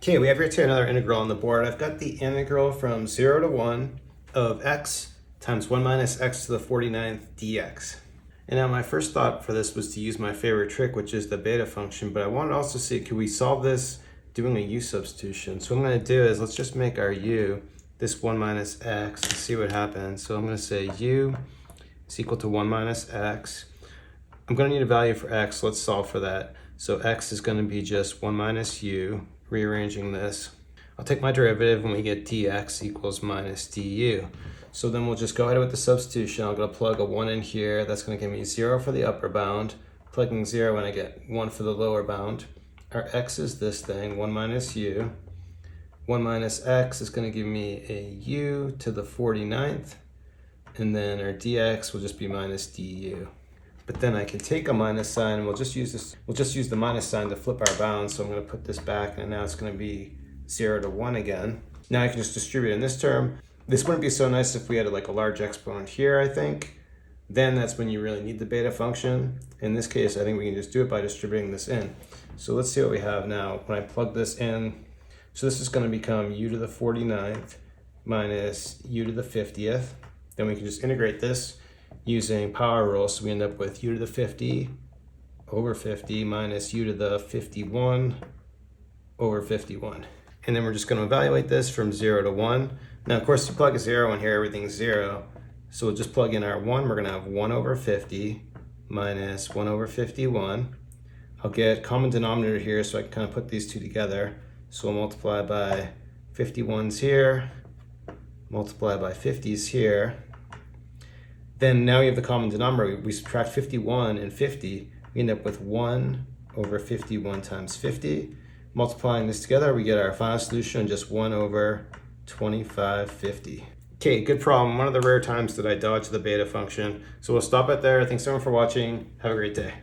Okay, we have here another integral on the board. I've got the integral from 0 to 1 of x times 1 minus x to the 49th dx. And now my first thought for this was to use my favorite trick, which is the beta function, but I wanted to also see, could we solve this doing a u substitution? So what I'm going to do is, let's just make our u this 1 minus x and see what happens. So I'm going to say u is equal to 1 minus x. I'm going to need a value for x, let's solve for that. So x is going to be just 1 minus u. Rearranging this, I'll take my derivative and we get dx equals minus du. So then we'll just go ahead with the substitution. I'm going to plug a 1 in here. That's going to give me 0 for the upper bound. Plugging 0 when I get 1 for the lower bound. Our x is this thing, 1 minus u. 1 minus x is going to give me a u to the 49th. And then our dx will just be minus du. But then I can take a minus sign and we'll just use the minus sign to flip our bounds. So I'm going to put this back and now it's going to be 0 to 1 again. Now I can just distribute in this term. This wouldn't be so nice if we had like a large exponent here, I think. Then that's when you really need the beta function. In this case, I think we can just do it by distributing this in. So let's see what we have now. When I plug this in, so this is going to become u to the 49th minus u to the 50th. Then we can just integrate this using power rule, so we end up with u to the 50 over 50 minus u to the 51 over 51. And then we're just going to evaluate this from 0 to 1. Now, of course, you plug a 0 in here, everything's 0. So we'll just plug in our 1. We're going to have 1 over 50 minus 1 over 51. I'll get common denominator here, so I can kind of put these two together. So we'll multiply by 51s here, multiply by 50s here. Then now we have the common denominator. We subtract 51 and 50. We end up with 1 over 51 times 50. Multiplying this together, we get our final solution, just 1 over 2550. Okay, good problem. One of the rare times that I dodged the beta function. So we'll stop it there. Thanks everyone for watching. Have a great day.